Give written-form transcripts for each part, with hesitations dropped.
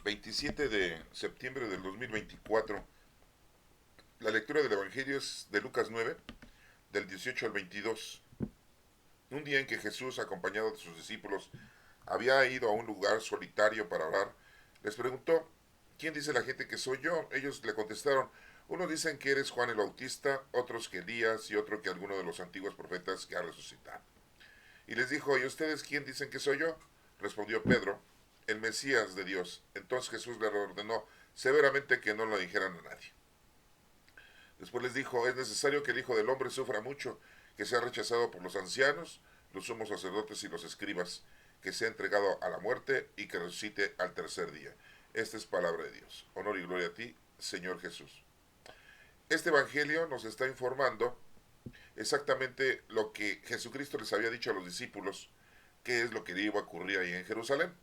27 de septiembre del 2024. La lectura del Evangelio es de Lucas 9, del 18 al 22. Un día en que Jesús, acompañado de sus discípulos, había ido a un lugar solitario para orar, les preguntó: ¿quién dice la gente que soy yo? Ellos le contestaron: unos dicen que eres Juan el Bautista, otros que Elías y otro que alguno de los antiguos profetas que ha resucitado. Y les dijo: ¿y ustedes quién dicen que soy yo? Respondió Pedro: el Mesías de Dios. Entonces Jesús le ordenó severamente que no lo dijeran a nadie. Después les dijo: es necesario que el Hijo del Hombre sufra mucho, que sea rechazado por los ancianos, los sumos sacerdotes y los escribas, que sea entregado a la muerte y que resucite al tercer día. Esta es palabra de Dios. Honor y gloria a ti, Señor Jesús. Este Evangelio nos está informando exactamente lo que Jesucristo les había dicho a los discípulos, qué es lo que iba a ocurrir ahí en Jerusalén.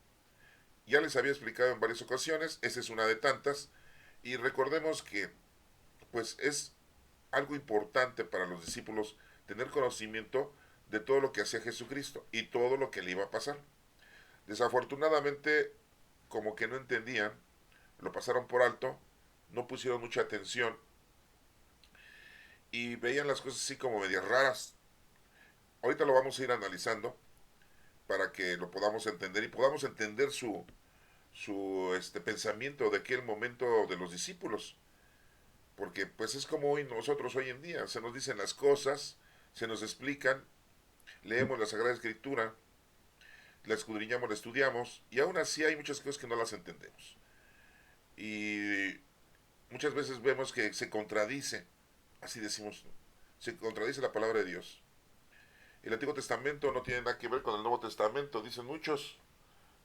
Ya les había explicado en varias ocasiones, esa es una de tantas, y recordemos que pues es algo importante para los discípulos tener conocimiento de todo lo que hacía Jesucristo y todo lo que le iba a pasar. Desafortunadamente, como que no entendían, lo pasaron por alto, no pusieron mucha atención y veían las cosas así como medias raras. Ahorita lo vamos a ir analizando para que lo podamos entender y podamos entender su pensamiento de aquel momento de los discípulos. Porque pues es como hoy nosotros hoy en día, se nos dicen las cosas, se nos explican, leemos la Sagrada Escritura, la escudriñamos, la estudiamos, y aún así hay muchas cosas que no las entendemos. Y muchas veces vemos que se contradice, así decimos, se contradice la palabra de Dios. El Antiguo Testamento no tiene nada que ver con el Nuevo Testamento, dicen muchos,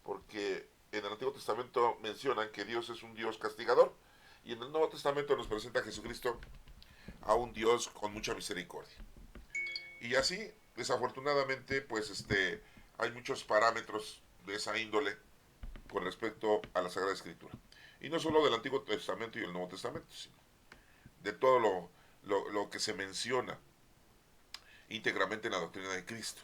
porque en el Antiguo Testamento mencionan que Dios es un Dios castigador, y en el Nuevo Testamento nos presenta a Jesucristo a un Dios con mucha misericordia. Y así, desafortunadamente, pues hay muchos parámetros de esa índole con respecto a la Sagrada Escritura. Y no solo del Antiguo Testamento y el Nuevo Testamento, sino de todo lo que se menciona íntegramente en la doctrina de Cristo.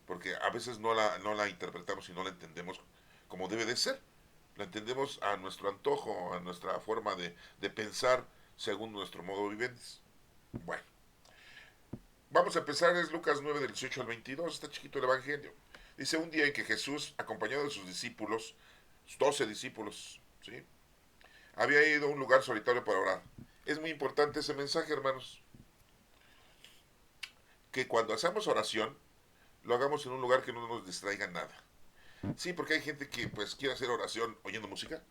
Porque a veces no la interpretamos y no la entendemos como debe de ser. La entendemos a nuestro antojo, a nuestra forma de pensar según nuestro modo viventes. Bueno, vamos a empezar, es Lucas 9 del 18 al 22, está chiquito el Evangelio. Dice: un día en que Jesús, acompañado de sus discípulos, 12 discípulos, ¿sí?, había ido a un lugar solitario para orar. Es muy importante ese mensaje, hermanos, que cuando hacemos oración, lo hagamos en un lugar que no nos distraiga nada. Sí, porque hay gente que pues quiere hacer oración oyendo música,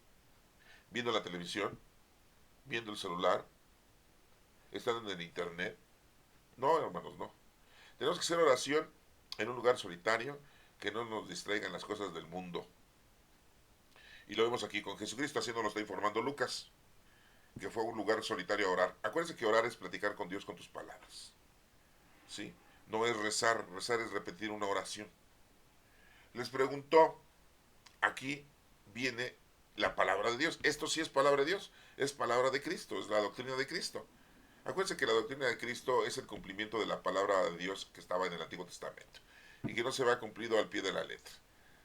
viendo la televisión, viendo el celular, estando en el internet. No, hermanos, no. Tenemos que hacer oración en un lugar solitario, que no nos distraigan las cosas del mundo. Y lo vemos aquí con Jesucristo, así nos lo está informando Lucas, que fue a un lugar solitario a orar. Acuérdense que orar es platicar con Dios con tus palabras. ¿Sí? No es rezar, rezar es repetir una oración. Les preguntó, aquí viene la palabra de Dios. Esto sí es palabra de Dios, es palabra de Cristo, es la doctrina de Cristo. Acuérdense que la doctrina de Cristo es el cumplimiento de la palabra de Dios que estaba en el Antiguo Testamento y que no se va cumplido al pie de la letra.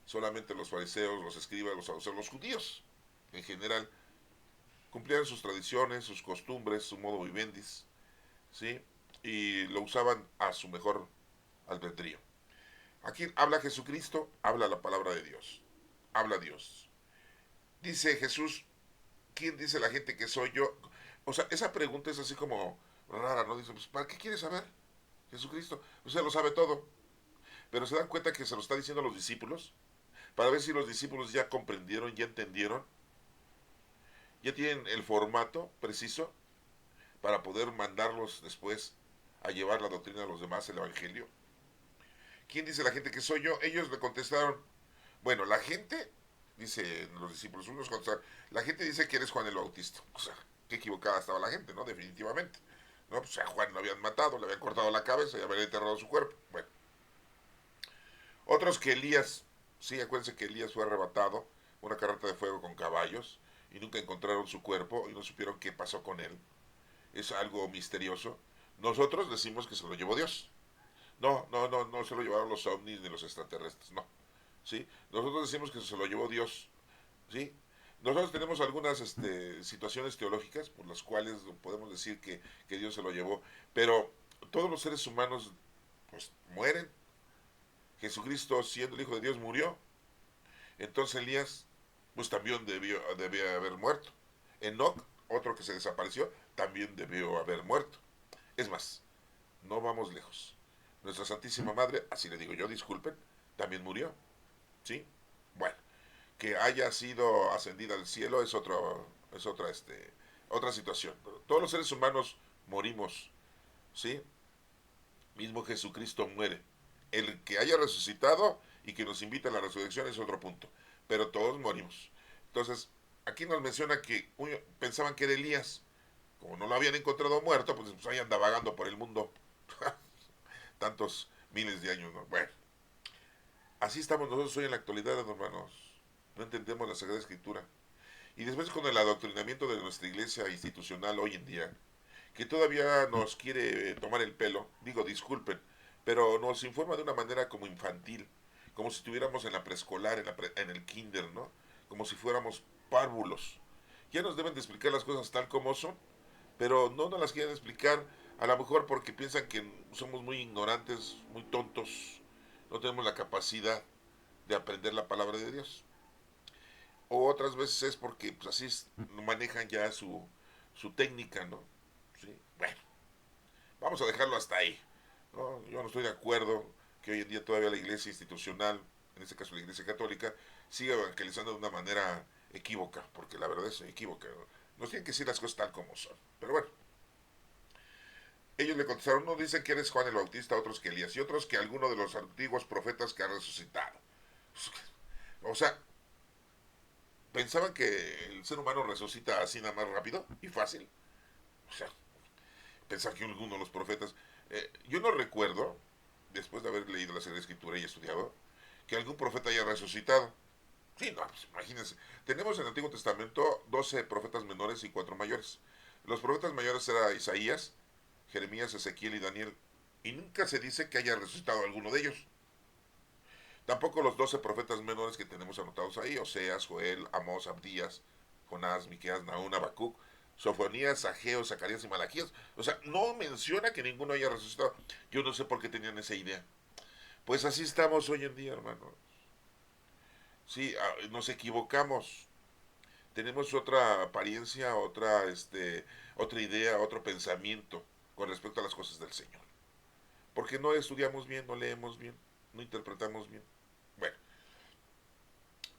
Solamente los fariseos, los escribas, los saduceos, los judíos en general cumplían sus tradiciones, sus costumbres, su modo vivendis, ¿sí? Y lo usaban a su mejor albedrío. Aquí habla Jesucristo, habla la palabra de Dios, habla Dios. Dice Jesús: ¿quién dice la gente que soy yo? O sea, esa pregunta es así como rara, ¿no? Dice: pues, ¿para qué quieres saber? Jesucristo, usted lo sabe todo. Pero se dan cuenta que se lo está diciendo a los discípulos, para ver si los discípulos ya comprendieron, ya entendieron, ya tienen el formato preciso para poder mandarlos después a llevar la doctrina a los demás, el Evangelio. ¿Quién dice la gente que soy yo? Ellos le contestaron: bueno, la gente, dice los discípulos, unos contestaron, la gente dice que eres Juan el Bautista. O sea, qué equivocada estaba la gente, ¿no? Definitivamente. No, pues a Juan lo habían matado, le habían cortado la cabeza y habían enterrado su cuerpo. Bueno, otros que Elías, sí, acuérdense que Elías fue arrebatado, una carreta de fuego con caballos, y nunca encontraron su cuerpo y no supieron qué pasó con él. Es algo misterioso. Nosotros decimos que se lo llevó Dios. No, no, no, no se lo llevaron los ovnis ni los extraterrestres, no. ¿Sí? Nosotros decimos que se lo llevó Dios. ¿Sí? nosotros tenemos algunas situaciones teológicas por las cuales podemos decir que Dios se lo llevó, pero todos los seres humanos pues mueren. Jesucristo, siendo el Hijo de Dios, murió. Entonces Elías, pues también debía haber muerto. Enoc, otro que se desapareció, también debió haber muerto. Es más, no vamos lejos. Nuestra Santísima Madre, así le digo yo, disculpen, también murió. ¿Sí? Bueno, que haya sido ascendida al cielo es otra situación. Todos los seres humanos morimos, ¿sí? Mismo Jesucristo muere. El que haya resucitado y que nos invita a la resurrección es otro punto. Pero todos morimos. Entonces, aquí nos menciona que pensaban que era Elías. Como no lo habían encontrado muerto, pues ahí anda vagando por el mundo. Tantos miles de años, ¿no? Bueno, así estamos nosotros hoy en la actualidad, hermanos. No entendemos la Sagrada Escritura. Y después con el adoctrinamiento de nuestra iglesia institucional hoy en día, que todavía nos quiere tomar el pelo, digo, disculpen, pero nos informa de una manera como infantil, como si estuviéramos en la preescolar, en el kinder, ¿no? Como si fuéramos párvulos. Ya nos deben de explicar las cosas tal como son, pero no nos las quieren explicar, a lo mejor porque piensan que somos muy ignorantes, muy tontos, no tenemos la capacidad de aprender la palabra de Dios. O otras veces es porque pues, así manejan ya su técnica, ¿no? ¿Sí? Bueno, vamos a dejarlo hasta ahí. ¿No? Yo no estoy de acuerdo que hoy en día todavía la iglesia institucional, en este caso la iglesia católica, siga evangelizando de una manera equívoca, porque la verdad es equívoca. ¿No? Nos tienen que decir las cosas tal como son. Pero bueno, ellos le contestaron, unos dicen que eres Juan el Bautista, otros que Elías, y otros que alguno de los antiguos profetas que ha resucitado. O sea, pensaban que el ser humano resucita así nada más rápido y fácil. O sea, pensar que alguno de los profetas... yo no recuerdo, después de haber leído la Sagrada Escritura y estudiado, que algún profeta haya resucitado. Sí, no, pues imagínense. Tenemos en el Antiguo Testamento 12 profetas menores y 4 mayores. Los profetas mayores eran Isaías, Jeremías, Ezequiel y Daniel. Y nunca se dice que haya resucitado alguno de ellos. Tampoco los 12 profetas menores que tenemos anotados ahí, Oseas, Joel, Amós, Abdías, Jonás, Miqueas, Naún, Habacuc, Sofonías, Ageo, Zacarías y Malaquías. O sea, no menciona que ninguno haya resucitado. Yo no sé por qué tenían esa idea. Pues así estamos hoy en día, hermano. Sí, nos equivocamos. Tenemos otra apariencia, otra idea, otro pensamiento con respecto a las cosas del Señor. Porque no estudiamos bien, no leemos bien, no interpretamos bien. Bueno,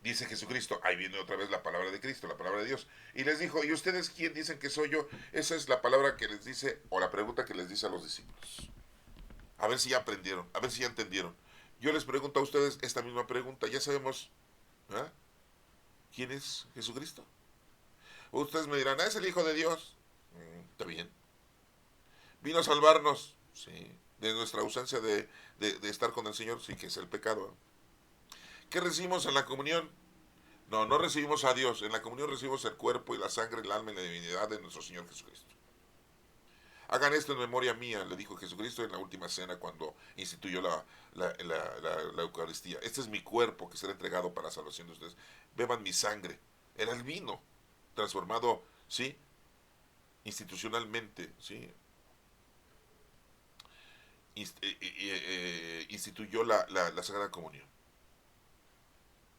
dice Jesucristo, ahí viene otra vez la palabra de Cristo, la palabra de Dios. Y les dijo, ¿y ustedes quién dicen que soy yo? Esa es la palabra que les dice, o la pregunta que les dice a los discípulos. A ver si ya aprendieron, a ver si ya entendieron. Yo les pregunto a ustedes esta misma pregunta, ya sabemos, ¿eh? ¿Quién es Jesucristo? Ustedes me dirán, es el Hijo de Dios. Está bien. Vino a salvarnos, sí, de nuestra ausencia de estar con el Señor, sí, que es el pecado. ¿Qué recibimos en la comunión? No, no recibimos a Dios. En la comunión recibimos el cuerpo y la sangre, el alma y la divinidad de nuestro Señor Jesucristo. Hagan esto en memoria mía, le dijo Jesucristo en la última cena cuando instituyó la Eucaristía. Este es mi cuerpo que será entregado para la salvación de ustedes. Beban mi sangre. Era el vino, transformado, ¿sí? Institucionalmente, ¿sí? Instituyó la Sagrada Comunión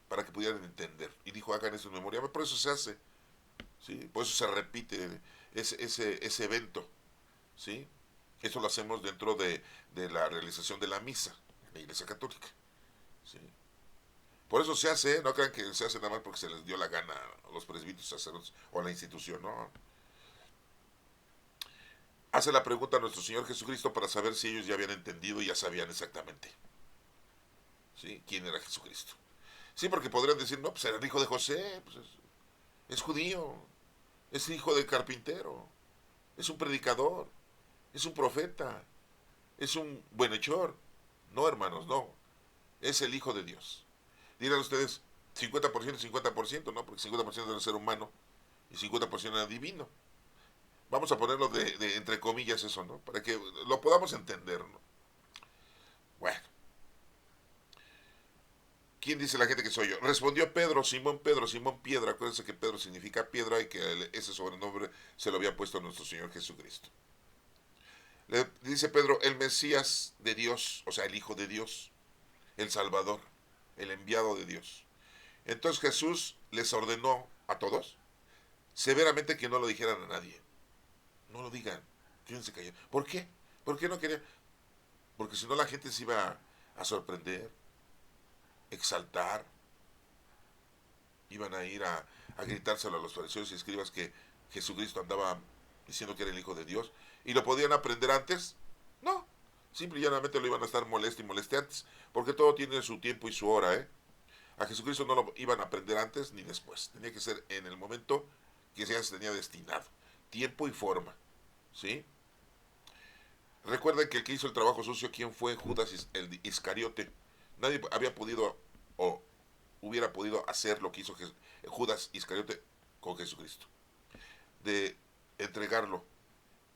para que pudieran entender. Y dijo, hagan eso en memoria. Por eso se hace, ¿sí? Por eso se repite ese evento, ¿sí? Eso lo hacemos dentro de la realización de la misa en la Iglesia Católica, ¿sí? Por eso se hace, no crean que se hace nada más porque se les dio la gana a los presbíteros sacerdotes o a la institución, no. Hace la pregunta a nuestro Señor Jesucristo para saber si ellos ya habían entendido y ya sabían exactamente, ¿sí? Quién era Jesucristo. Sí, porque podrían decir, no, pues era el hijo de José, pues es judío, es hijo de carpintero, es un predicador, es un profeta, es un buenhechor. No, hermanos, no. Es el Hijo de Dios. Dirán ustedes, 50% y 50%, ¿no? Porque 50% era ser humano y 50% era divino. Vamos a ponerlo de entre comillas eso, ¿no? Para que lo podamos entender, ¿no? Bueno, ¿quién dice la gente que soy yo? Respondió Pedro, Simón Piedra. Acuérdense que Pedro significa piedra y que ese sobrenombre se lo había puesto a nuestro Señor Jesucristo. Le dice Pedro, el Mesías de Dios, o sea, el Hijo de Dios, el Salvador, el enviado de Dios. Entonces Jesús les ordenó a todos severamente que no lo dijeran a nadie. No lo digan, quédense callados. ¿Por qué? ¿Por qué no querían? Porque si no la gente se iba a sorprender, exaltar, iban a ir a gritárselo a los fariseos y escribas que Jesucristo andaba diciendo que era el Hijo de Dios. ¿Y lo podían aprender antes? No, simple y llanamente lo iban a estar moleste y moleste antes, porque todo tiene su tiempo y su hora, ¿eh? A Jesucristo no lo iban a aprender antes ni después, tenía que ser en el momento que ya se tenía destinado, tiempo y forma, ¿sí? Recuerden que el que hizo el trabajo sucio, ¿quién fue? Judas el Iscariote. Nadie había podido o hubiera podido hacer lo que hizo Judas Iscariote con Jesucristo, de entregarlo.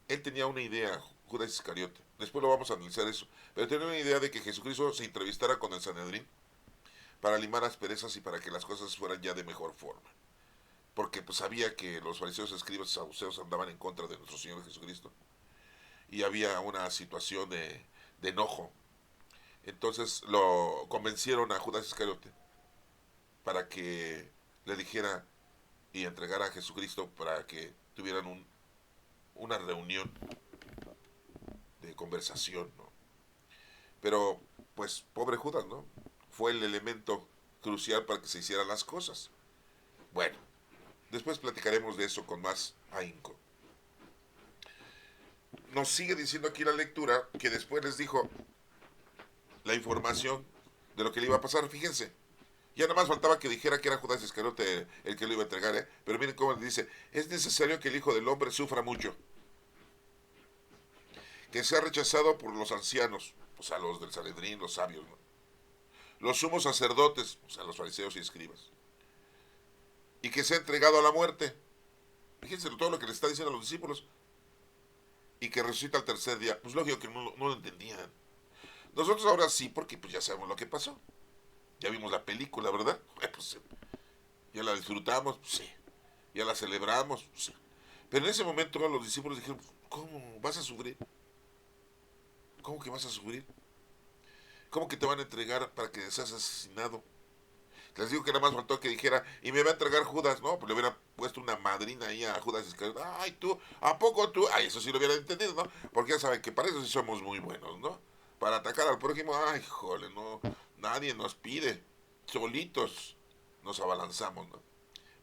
Él tenía una idea, Judas Iscariote, después lo vamos a analizar eso, pero tenía una idea de que Jesucristo se entrevistara con el Sanedrín para limar asperezas y para que las cosas fueran ya de mejor forma. Porque pues sabía que los fariseos, escribas y saduceos andaban en contra de nuestro Señor Jesucristo. Y había una situación de enojo. Entonces lo convencieron a Judas Iscariote para que le dijera y entregara a Jesucristo para que tuvieran una reunión de conversación, ¿no? Pero, pues, pobre Judas, ¿no? Fue el elemento crucial para que se hicieran las cosas. Bueno, después platicaremos de eso con más ahínco. Nos sigue diciendo aquí la lectura que después les dijo la información de lo que le iba a pasar. Fíjense, ya nada más faltaba que dijera que era Judas Iscariote el que lo iba a entregar, ¿eh? Pero miren cómo le dice, es necesario que el Hijo del Hombre sufra mucho, que sea rechazado por los ancianos, o sea, los del Sanedrín, los sabios, ¿no? Los sumos sacerdotes, o sea, los fariseos y escribas, y que sea entregado a la muerte. Fíjense todo lo que le está diciendo a los discípulos, y que resucita al tercer día. Pues lógico que no lo entendían. Nosotros ahora sí, porque pues ya sabemos lo que pasó. Ya vimos la película, ¿verdad? Pues ya la disfrutamos, pues, sí. Ya la celebramos, pues, sí. Pero en ese momento los discípulos dijeron, ¿cómo vas a sufrir? ¿Cómo que vas a sufrir? ¿Cómo que te van a entregar para que seas asesinado? Les digo que nada más faltó que dijera, y me va a entregar Judas, ¿no? Pues le hubiera puesto una madrina ahí a Judas Iscariote. Ay, tú, ¿a poco tú? Ay, eso sí lo hubiera entendido, ¿no? Porque ya saben que para eso sí somos muy buenos, ¿no? Para atacar al prójimo, ay, jole, no, nadie nos pide. Solitos nos abalanzamos, ¿no?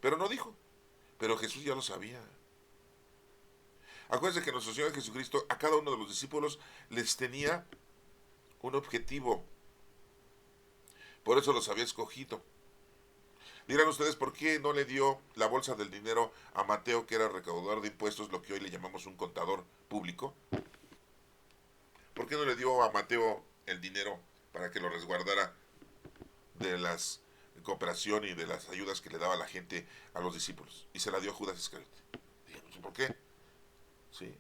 Pero no dijo. Pero Jesús ya lo sabía. Acuérdense que nuestro Señor Jesucristo a cada uno de los discípulos les tenía un objetivo. Por eso los había escogido. Dirán ustedes, ¿por qué no le dio la bolsa del dinero a Mateo, que era recaudador de impuestos, lo que hoy le llamamos un contador público? ¿Por qué no le dio a Mateo el dinero para que lo resguardara de las cooperación y de las ayudas que le daba la gente a los discípulos? Y se la dio a Judas Iscariote. Díganos, ¿por qué? ¿Sí?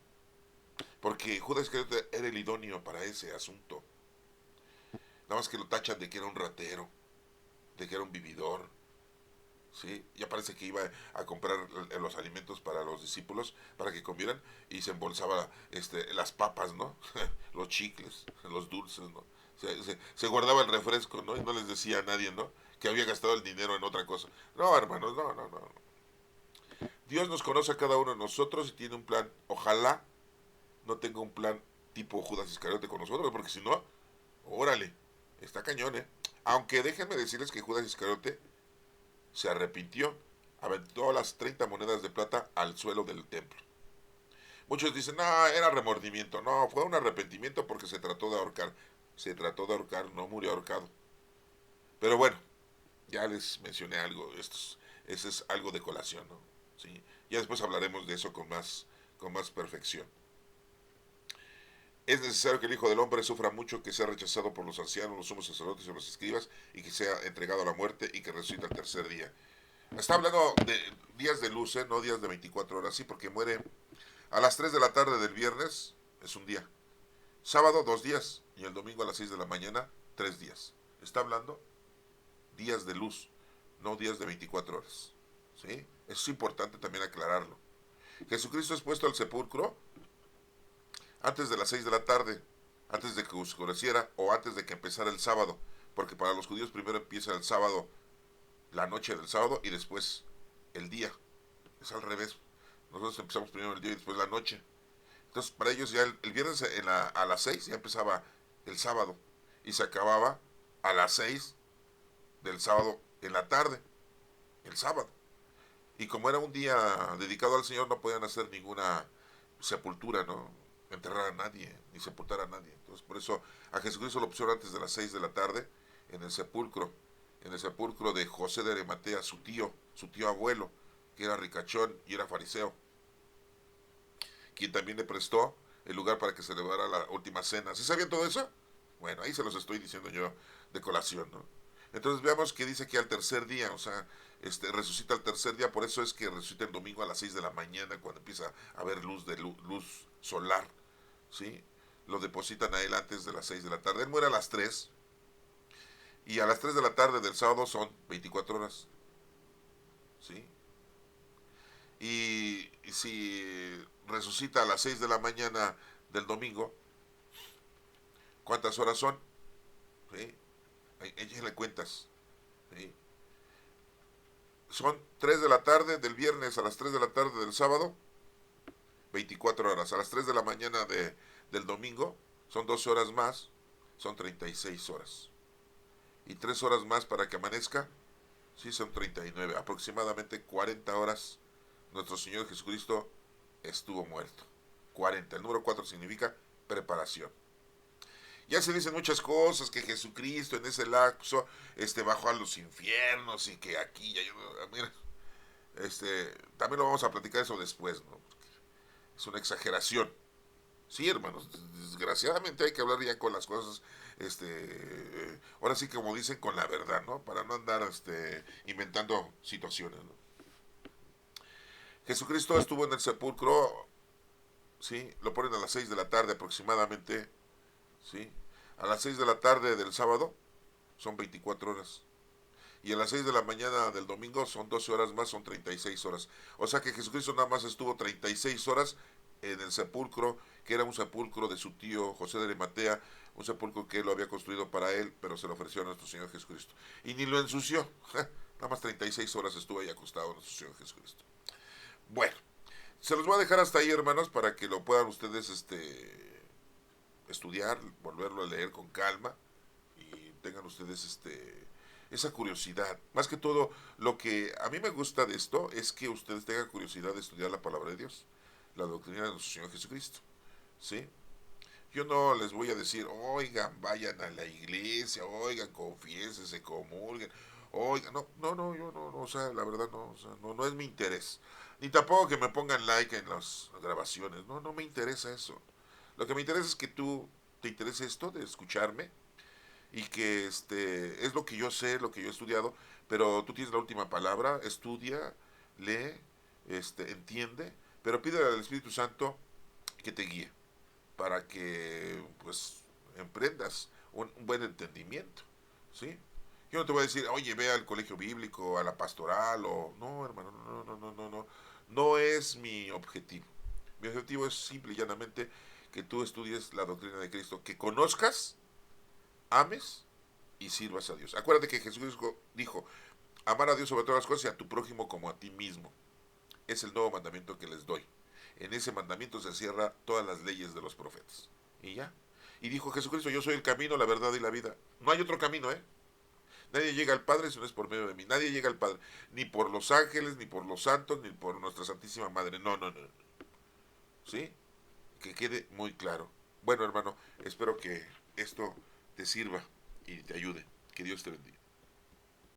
Porque Judas Iscariote era el idóneo para ese asunto. Nada más que lo tachan de que era un ratero, de que era un vividor. ¿Sí? Ya parece que iba a comprar los alimentos para los discípulos para que comieran y se embolsaba las papas, ¿no? Los chicles, los dulces, ¿no? Se guardaba el refresco, ¿no? Y no les decía a nadie, ¿no? Que había gastado el dinero en otra cosa. No, hermanos, no. Dios nos conoce a cada uno de nosotros y tiene un plan. Ojalá no tenga un plan tipo Judas Iscariote con nosotros, porque si no, órale, está cañón, ¿eh? Aunque déjenme decirles que Judas Iscariote se arrepintió, aventó las 30 monedas de plata al suelo del templo. Muchos dicen, no, era remordimiento. No, fue un arrepentimiento porque se trató de ahorcar. Se trató de ahorcar, no murió ahorcado. Pero bueno, ya les mencioné algo, eso es algo de colación, ¿no? ¿Sí? Ya después hablaremos de eso con más perfección. Es necesario que el Hijo del Hombre sufra mucho, que sea rechazado por los ancianos, los sumos sacerdotes y los escribas, y que sea entregado a la muerte y que resucite al tercer día. Está hablando de días de luz, no días de 24 horas, sí, porque muere a las 3 de la tarde del viernes, es un día. Sábado, 2 días, y el domingo a las 6 de la mañana, 3 días. Está hablando días de luz, no días de 24 horas. ¿Sí? Eso es importante también aclararlo. Jesucristo es puesto al sepulcro antes de las 6 de la tarde, antes de que oscureciera o antes de que empezara el sábado, porque para los judíos primero empieza el sábado, la noche del sábado y después el día. Es al revés. Nosotros empezamos primero el día y después la noche. Entonces para ellos ya el viernes a las 6 ya empezaba el sábado y se acababa a las 6 del sábado en la tarde, el sábado. Y como era un día dedicado al Señor, no podían hacer ninguna sepultura, ¿no? Enterrar a nadie, ni sepultar a nadie. Entonces, por eso a Jesucristo lo pusieron antes de las 6 de la tarde en el sepulcro de José de Arimatea, su tío abuelo, que era ricachón y era fariseo, quien también le prestó el lugar para que celebrara la última cena. ¿Sí sabían todo eso? Bueno, ahí se los estoy diciendo yo de colación, ¿no? Entonces veamos que dice que al tercer día, o sea, resucita al tercer día, por eso es que resucita el domingo a las 6 de la mañana, cuando empieza a haber luz solar, ¿sí? Lo depositan a él antes de las 6 de la tarde. Él muere a las 3 y a las 3 de la tarde del sábado son 24 horas, ¿sí? Y si resucita a las 6 de la mañana del domingo, ¿cuántas horas son? ¿Sí? Échenle cuentas, ¿sí? Son 3 de la tarde del viernes a las 3 de la tarde del sábado, 24 horas. A las 3 de la mañana del domingo, son 12 horas más, son 36 horas. Y 3 horas más para que amanezca, sí, son 39. Aproximadamente 40 horas nuestro Señor Jesucristo estuvo muerto. 40. El número 4 significa preparación. Ya se dicen muchas cosas, que Jesucristo en ese lapso bajó a los infiernos y que aquí, ya, mira, también lo vamos a platicar eso después, ¿no? Es una exageración. Sí, hermanos, desgraciadamente hay que hablar ya con las cosas, ahora sí como dicen, con la verdad, ¿no? Para no andar inventando situaciones, ¿no? Jesucristo estuvo en el sepulcro, ¿sí? Lo ponen a las 6 de la tarde aproximadamente, ¿sí? A las 6 de la tarde del sábado son 24 horas. Y a las 6 de la mañana del domingo son 12 horas más, son 36 horas. O sea que Jesucristo nada más estuvo 36 horas en el sepulcro, que era un sepulcro de su tío José de Arimatea, un sepulcro que él lo había construido para él, pero se lo ofreció a nuestro Señor Jesucristo. Y ni lo ensució. Nada más 36 horas estuvo ahí acostado nuestro Señor Jesucristo. Bueno, se los voy a dejar hasta ahí, hermanos, para que lo puedan ustedes estudiar, volverlo a leer con calma y tengan ustedes esa curiosidad. Más que todo, lo que a mí me gusta de esto es que ustedes tengan curiosidad de estudiar la palabra de Dios, la doctrina de nuestro Señor Jesucristo, ¿sí? Yo no les voy a decir, oigan, vayan a la iglesia, oigan, confiésense, comulguen, oigan, no, yo no, o sea, la verdad no, o sea, no es mi interés. Ni tampoco que me pongan like en las grabaciones, no me interesa eso. Lo que me interesa es que tú te interese esto de escucharme y que es lo que yo sé, lo que yo he estudiado, pero tú tienes la última palabra, estudia, lee, entiende, pero pídele al Espíritu Santo que te guíe para que pues emprendas un buen entendimiento, ¿sí? Yo no te voy a decir, oye, ve al colegio bíblico, a la pastoral, o no, hermano, no es mi objetivo. Mi objetivo es simple y llanamente que tú estudies la doctrina de Cristo, que conozcas, ames y sirvas a Dios. Acuérdate que Jesús dijo, amar a Dios sobre todas las cosas y a tu prójimo como a ti mismo. Es el nuevo mandamiento que les doy. En ese mandamiento se cierra todas las leyes de los profetas. Y ya. Y dijo Jesucristo, yo soy el camino, la verdad y la vida. No hay otro camino, ¿eh? Nadie llega al Padre si no es por medio de mí. Nadie llega al Padre. Ni por los ángeles, ni por los santos, ni por nuestra Santísima Madre. No. ¿Sí? Que quede muy claro. Bueno, hermano, espero que esto te sirva y te ayude. Que Dios te bendiga.